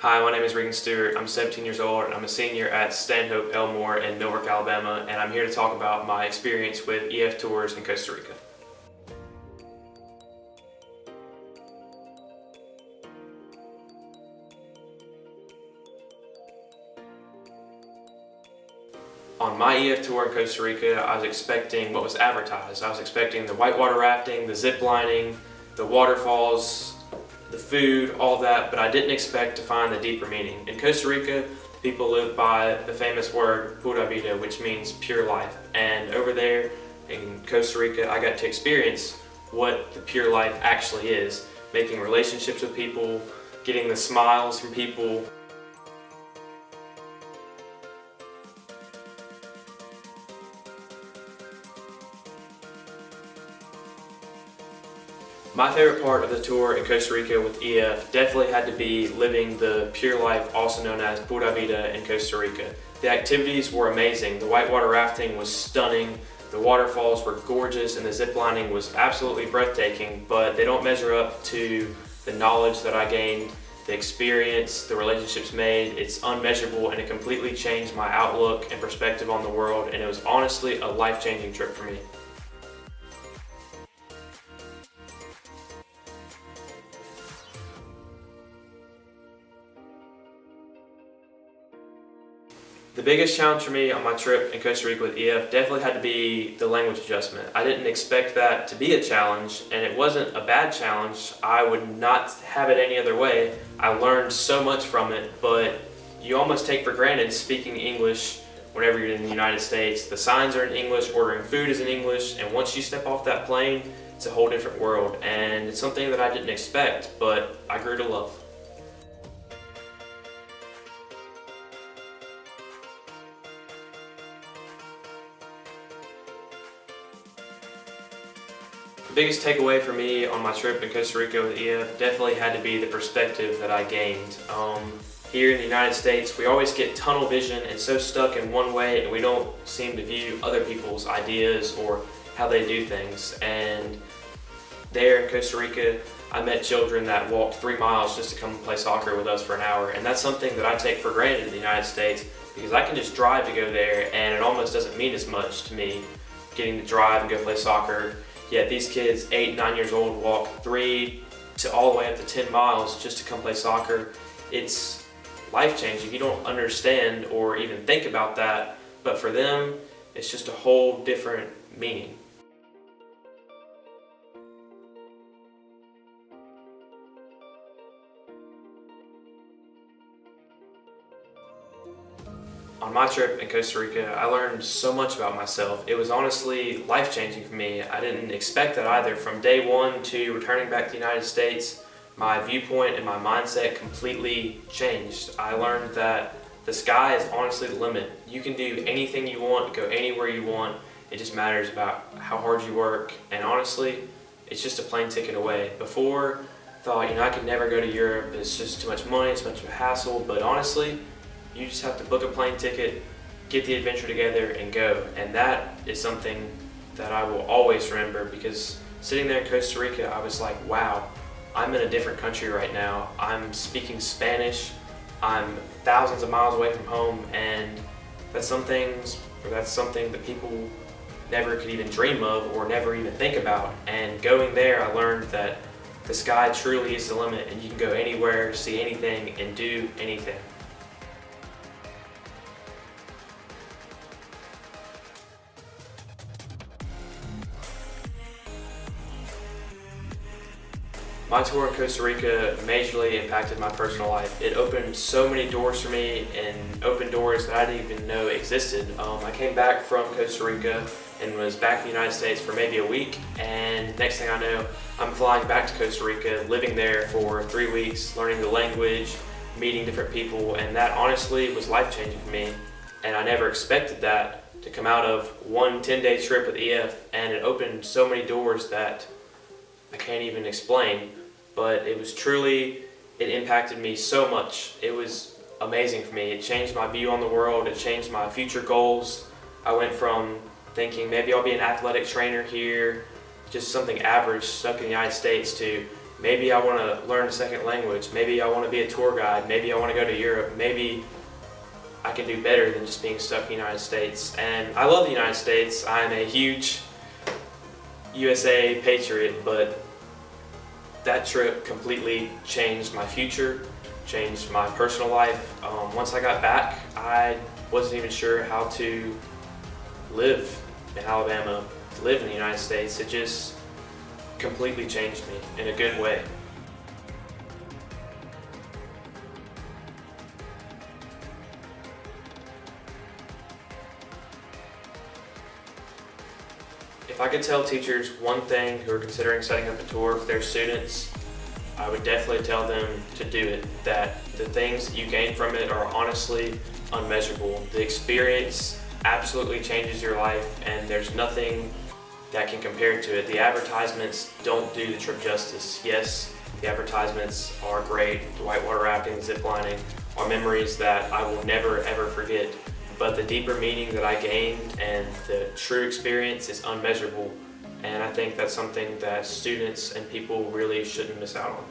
Hi, my name is Rigan Stewart. I'm 17 years old and I'm a senior at Stanhope Elmore in Millbrook, Alabama, and I'm here to talk about my experience with EF tours in Costa Rica. On my EF tour in Costa Rica, I was expecting what was advertised. I was expecting the whitewater rafting, the zip lining, the waterfalls, the food, all that, but I didn't expect to find the deeper meaning. In Costa Rica, people live by the famous word pura vida, which means pure life. And over there in Costa Rica, I got to experience what the pure life actually is. Making relationships with people, getting the smiles from people. My favorite part of the tour in Costa Rica with EF definitely had to be living the pure life, also known as pura vida, in Costa Rica. The activities were amazing. The whitewater rafting was stunning, the waterfalls were gorgeous, and the zip lining was absolutely breathtaking, but they don't measure up to the knowledge that I gained, the experience, the relationships made. It's unmeasurable, and it completely changed my outlook and perspective on the world, and it was honestly a life-changing trip for me. The biggest challenge for me on my trip in Costa Rica with EF definitely had to be the language adjustment. I didn't expect that to be a challenge, and it wasn't a bad challenge. I would not have it any other way. I learned so much from it, but you almost take for granted speaking English whenever you're in the United States. The signs are in English, ordering food is in English, and once you step off that plane, it's a whole different world, and it's something that I didn't expect, but I grew to love. The biggest takeaway for me on my trip in Costa Rica with EF definitely had to be the perspective that I gained. Here in the United States, we always get tunnel vision and so stuck in one way, and we don't seem to view other people's ideas or how they do things. And there in Costa Rica, I met children that walked 3 miles just to come play soccer with us for an hour, and that's something that I take for granted in the United States because I can just drive to go there, and it almost doesn't mean as much to me getting to drive and go play soccer. Yet these kids, 8, 9 years old, walk 3 to all the way up to 10 miles just to come play soccer. It's life-changing. You don't understand or even think about that, but for them, it's just a whole different meaning. On my trip in Costa Rica, I learned so much about myself. It was honestly life-changing for me. I didn't expect that either. From day one to returning back to the United States, my viewpoint and my mindset completely changed. I learned that the sky is honestly the limit. You can do anything you want, go anywhere you want. It just matters about how hard you work. And honestly, it's just a plane ticket away. Before, I thought, I could never go to Europe. It's just too much money, it's too much of a hassle. But honestly, you just have to book a plane ticket, get the adventure together, and go. And that is something that I will always remember, because sitting there in Costa Rica, I was like, wow, I'm in a different country right now. I'm speaking Spanish. I'm thousands of miles away from home, and that's something that people never could even dream of or never even think about. And going there, I learned that the sky truly is the limit, and you can go anywhere, see anything, and do anything. My tour in Costa Rica majorly impacted my personal life. It opened so many doors for me, and opened doors that I didn't even know existed. I came back from Costa Rica and was back in the United States for maybe a week, and next thing I know, I'm flying back to Costa Rica, living there for 3 weeks, learning the language, meeting different people, and that honestly was life-changing for me. And I never expected that to come out of one 10-day trip with EF, and it opened so many doors that I can't even explain. But it was truly, it impacted me so much. It was amazing for me. It changed my view on the world. It changed my future goals. I went from thinking maybe I'll be an athletic trainer here, just something average stuck in the United States, to Maybe I want to learn a second language. Maybe I want to be a tour guide. Maybe I want to go to Europe. Maybe I can do better than just being stuck in the United States. And I love the United States. I'm a huge USA patriot, but that trip completely changed my future, changed my personal life. Once I got back, I wasn't even sure how to live in Alabama, live in the United States. It just completely changed me in a good way. If I could tell teachers one thing who are considering setting up a tour for their students, I would definitely tell them to do it. That the things that you gain from it are honestly unmeasurable. The experience absolutely changes your life, and there's nothing that can compare to it. The advertisements don't do the trip justice. Yes, the advertisements are great. The whitewater rafting, zip lining are memories that I will never ever forget. But the deeper meaning that I gained and the true experience is unmeasurable. And I think that's something that students and people really shouldn't miss out on.